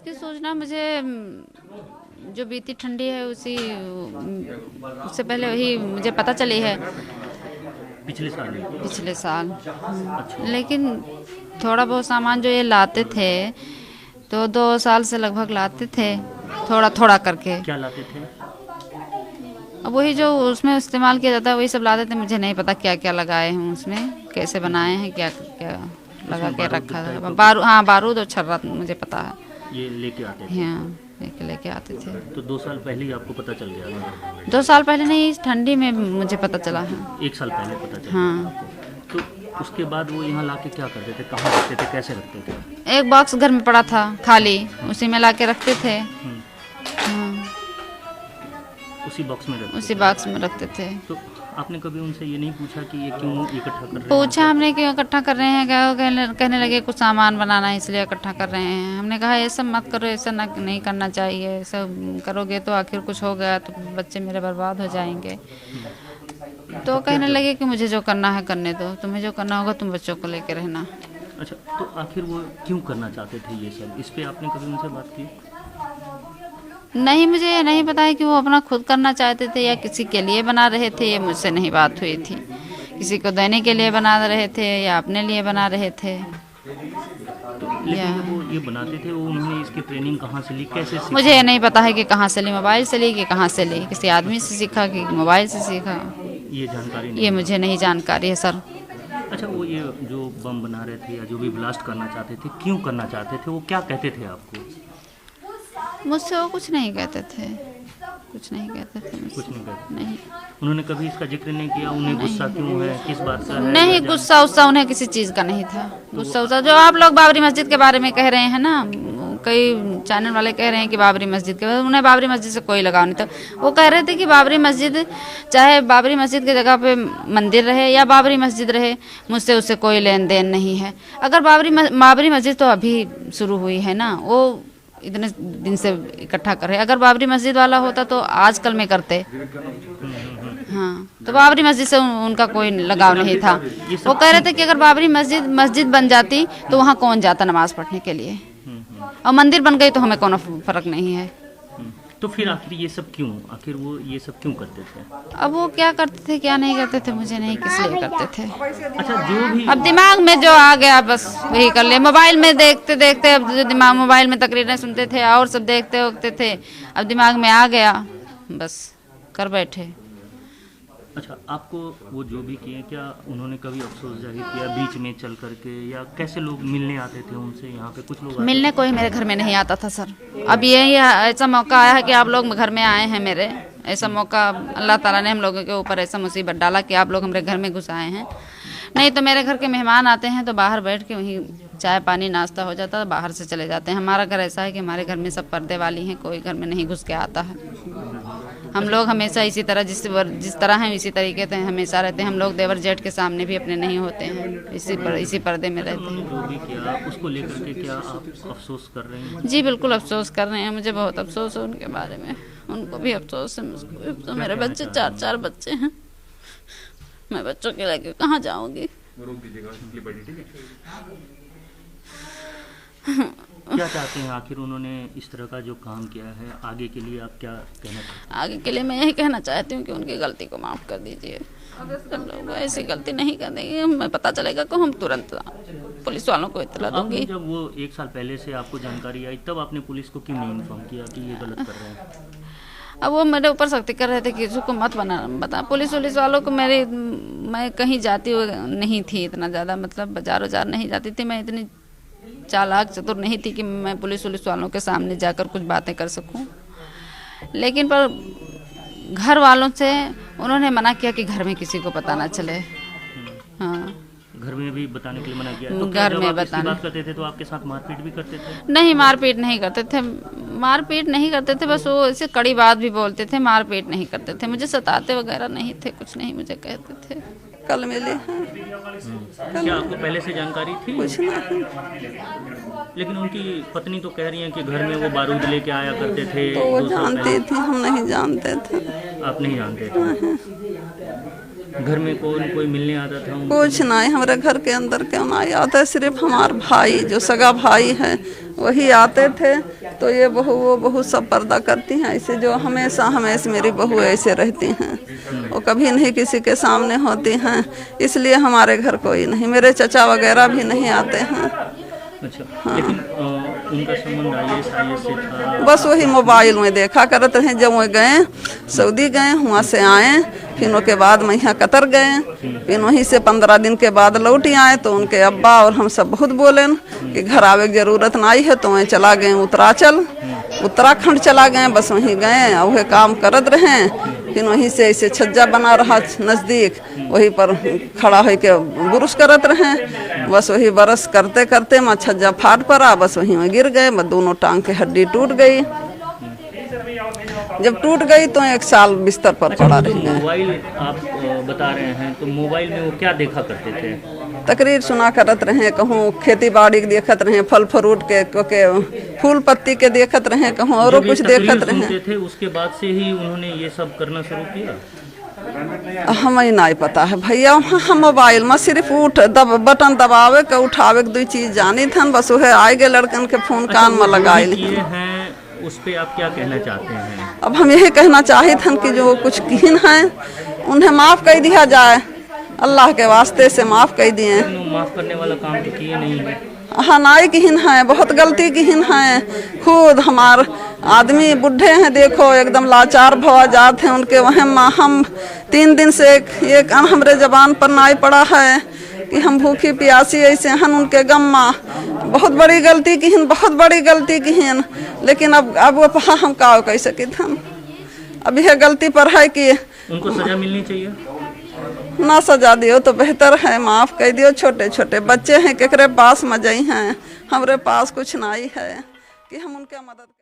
इसकी सूचना मुझे जो बीती ठंडी है उससे पहले वही मुझे पता चली है। पिछले साल लेकिन थोड़ा बहुत सामान जो ये लाते थे तो 2 साल से लगभग लाते थे, थोड़ा थोड़ा करके। क्या लाते थे? अब वही जो उसमें इस्तेमाल किया जाता है वही सब लाते थे। मुझे नहीं पता क्या क्या लगाए हैं उसमें, कैसे बनाए हैं, क्या क्या लगा के रखा है। तो बारूद, हाँ बारूद और छर्रा मुझे पता है। ये लेके आते थे? हाँ लेके आते थे। तो 2 साल पहले ही आपको पता चल गया? 2 साल पहले नहीं, इस ठंडी में मुझे पता चला है। 1 साल पहले पता चला? हाँ। तो उसके बाद वो यहाँ लाके क्या करते थे, कहाँ रखते थे, कैसे रखते थे? एक बॉक्स घर में पड़ा था खाली, उसी में लाके रखते थे। हाँ। उसी बॉक्स में रखते? उसी बॉक्स में रखते थे। तो आपने कभी उनसे ये नहीं पूछा कि ये क्यों इकट्ठा कर रहे हैं? पूछा हमने क्यों इकट्ठा कर रहे हैं, क्या कहने लगे कुछ सामान बनाना है इसलिए इकट्ठा कर रहे हैं। हमने कहा ऐसा मत करो, ऐसा नहीं करना चाहिए, ऐसा करोगे तो आखिर कुछ हो गया तो बच्चे मेरे बर्बाद हो जाएंगे। तो कहने लगे कि मुझे जो करना है करने दो, तुम्हें जो करना होगा तुम बच्चों को लेके रहना। अच्छा, तो आखिर वो क्यों करना चाहते थे ये सब? इस पे आपने कभी उनसे बात की? नहीं, मुझे ये नहीं पता है कि वो अपना खुद करना चाहते थे या किसी के लिए बना रहे थे। ये मुझसे नहीं बात हुई थी। किसी को देने के लिए बना रहे थे या अपने लिए बना रहे थे। लेकिन जब वो ये बनाते थे वो उन्होंने इसकी ट्रेनिंग कहाँ से ली, कैसे सीखा? मुझे ये नहीं पता है कि कहाँ से ली, मोबाइल से ली कि कहाँ से ली, किसी आदमी से सीखा कि मोबाइल से सीखा, ये जानकारी नहीं? ये मुझे नहीं जानकारी है सर। अच्छा, वो ये जो बम बना रहे थे या जो भी ब्लास्ट करना चाहते थे, क्यों करना चाहते थे, वो क्या कहते थे आपको? मुझसे वो कुछ नहीं कहते थे, कुछ नहीं कहते थे मुझसे। कुछ नहीं कहते? नहीं। उन्होंने कभी इसका जिक्र नहीं किया? उन्हें गुस्सा क्यों है, किस बात का है? नहीं, गुस्सा उस्सा उन्हें किसी चीज़ का नहीं था। गुस्सा उस्सा जो आप लोग बाबरी मस्जिद के बारे में कह रहे हैं ना, कई चैनल वाले कह रहे हैं कि बाबरी मस्जिद के, उन्हें बाबरी मस्जिद से कोई लगाव नहीं था। वो कह रहे थे कि बाबरी मस्जिद, चाहे बाबरी मस्जिद की जगह पे मंदिर रहे या बाबरी मस्जिद रहे, मुझसे उससे कोई लेन देन नहीं है। अगर बाबरी मस्जिद तो अभी शुरू हुई है ना, वो इतने दिन से इकट्ठा कर रहे। अगर बाबरी मस्जिद वाला होता तो आजकल में करते। हाँ, तो बाबरी मस्जिद से उनका कोई लगाव नहीं था। वो कह रहे थे कि अगर बाबरी मस्जिद बन जाती तो वहाँ कौन जाता नमाज पढ़ने के लिए, और मंदिर बन गई तो हमें कोई फर्क नहीं है। तो फिर आखिर ये सब क्यों, आखिर वो ये सब क्यों करते थे? अब वो क्या करते थे क्या नहीं करते थे मुझे नहीं, किस लिए करते थे। अच्छा, जो भी अब दिमाग में जो आ गया बस वही कर ले। मोबाइल में देखते देखते, अब जो दिमाग मोबाइल में तकरीरें सुनते थे और सब देखते होते थे, अब दिमाग में आ गया बस कर बैठे। अच्छा, आपको वो जो भी किए, क्या उन्होंने कभी अफसोस जाहिर किया बीच में चल करके, या कैसे लोग मिलने आते थे उनसे? यहाँ पे कुछ लोग मिलने कोई मेरे घर में नहीं आता था सर। अब ये ऐसा मौका आया है कि आप लोग घर में आए हैं मेरे, ऐसा मौका अल्लाह ताला ने हम लोगों के ऊपर ऐसा मुसीबत डाला कि आप लोग हमारे घर में घुस आए हैं। नहीं तो मेरे घर के मेहमान आते हैं तो बाहर बैठ के वहीं चाय पानी नाश्ता हो जाता है, बाहर से चले जाते हैं। हमारा घर ऐसा है कि हमारे घर में सब पर्दे वाली हैं, कोई घर में नहीं घुस के आता है। हम लोग हमेशा इसी तरह जिस तरह हैं इसी तरीके से हमेशा रहते हैं। हम लोग देवर जेठ के सामने भी अपने नहीं होते हैं, इसी पर्दे में रहते हैं। जो भी किया उसको लेकर के क्या आप अफसोस कर रहे हैं? जी बिल्कुल अफसोस कर रहे हैं, मुझे बहुत अफसोस है उनके बारे में। उनको भी अफसोस है, मुझको भी अफसोस। मेरे बच्चे 4 बच्चे हैं, मैं बच्चों के लेके कहाँ जाऊँगी। क्या चाहते हैं आखिर उन्होंने इस तरह का जो काम किया है, आगे के लिए आप क्या कहना चाहते हैं? आगे के लिए मैं यही कहना चाहती हूँ कि उनकी गलती को माफ़ कर दीजिए। हम लोग ऐसी गलती नहीं करेंगे, हमें पता चलेगा कि हम तुरंत पुलिस वालों को इत्तला दूंगी। जब वो 1 साल पहले से आपको जानकारी आई तब आपने पुलिस को क्यों नहीं इन्फॉर्म किया कि ये गलत कर रहे हैं? अब वो मेरे ऊपर सख्ती कर रहे थे कि इसको मत बता। पुलिस वालों को मैं कहीं जाती नहीं थी इतना ज़्यादा, मतलब बाजार नहीं जाती थी। मैं इतनी चालाक चतुर नहीं थी कि मैं पुलिस वालों के सामने जाकर कुछ बातें कर सकूं। लेकिन पर घर वालों से उन्होंने मना किया कि घर में किसी को पता ना चले। हाँ, घर में भी बताने के लिए मना किया? तो घर में बताने बात करते थे तो आपके साथ मारपीट भी करते थे? नहीं, मारपीट नहीं करते थे, बस वो ऐसे कड़ी बात भी बोलते थे, मारपीट नहीं करते थे। मुझे सताते वगैरह नहीं थे, कुछ नहीं मुझे कहते थे। कल मिले हैं। क्या आपको पहले से जानकारी थी? कुछ नहीं। लेकिन उनकी पत्नी तो कह रही है कि घर में वो बारूद लेके आया करते थे। तो वो जानते थे, हम नहीं जानते थे। आप नहीं जानते थे? घर में कोई मिलने आता था? कुछ नहीं, हमारे घर के अंदर क्यों नहीं आता है। सिर्फ हमारा भाई जो सगा भाई है वही आते थे। तो ये बहू वो बहू सब पर्दा करती हैं ऐसे, जो हमेशा हमेशा मेरी बहू ऐसे रहती हैं, वो कभी नहीं किसी के सामने होती हैं। इसलिए हमारे घर कोई नहीं, मेरे चचा वगैरह भी नहीं आते हैं। अच्छा, लेकिन उनका संबंध IAS से था? बस वही मोबाइल में देखा करते हैं। जब वो गए सऊदी गए, वहाँ से आए, फिर उसके बाद मैं यहाँ कतर गए, फिर वहीं से 15 दिन के बाद लौट आए। तो उनके अब्बा और हम सब बहुत बोले कि घर आवे की जरूरत नहीं है। तो वहीं चला गए उत्तराखंड चला गए। बस वहीं गए और वह काम करत रहे। फिर वहीं से ऐसे छज्जा बना रहा नज़दीक, वहीं पर खड़ा हो के बुरुश करत रहे। बस वही बरस करते करते मैं छज्जा फाट पड़ा, बस वहीं में गिर गए। मैं दोनों टांग की हड्डी टूट गई। जब टूट गई तो 1 साल बिस्तर पर पड़ा रह गए। मोबाइल आप बता रहे हैं, तो मोबाइल में वो क्या देखा करते थे? तकरीर सुना करत रहे, कहूँ खेती बाड़ी के देखत रहे, फल फ्रूट के फूल पत्ती के देखत रहे, कहूँ और कुछ देखत रहे थे। उसके बाद से ही उन्होंने ये सब करना शुरू किया? हमें नहीं पता है भैया। हम मोबाइल में सिर्फ बटन दबावे के उठावे के 2 चीज जानी थन। बस वह आए गए लड़कन के फोन कान में लगाए हैं। उस पे आप क्या कहना चाहते हैं? अब हम यही कहना चाहे थे कि जो कुछ किन हैं उन्हें माफ़ कर दिया जाए, अल्लाह के वास्ते से माफ़ कर दिए। माफ़ करने वाला काम तो किए नहीं है। हाँ, नाई किन है, बहुत गलती किन है। खुद हमार आदमी बुढ़े हैं, देखो एकदम लाचार भवा जाते हैं। उनके वहाँ हम 3 दिन से एक हमरे जबान पर नाई पड़ा है कि हम भूखी प्यासी ऐसे हन। उनके गम्मा बहुत बड़ी गलती किन, बहुत बड़ी गलती किन। लेकिन अब वो हम का कह सके हम। अब यह गलती पर है कि उनको सजा मिलनी चाहिए। ना सजा दियो तो बेहतर है, माफ़ कर दियो। छोटे छोटे बच्चे हैं, केकरे पास मजई हैं, हमरे पास कुछ नहीं है कि हम उनके मदद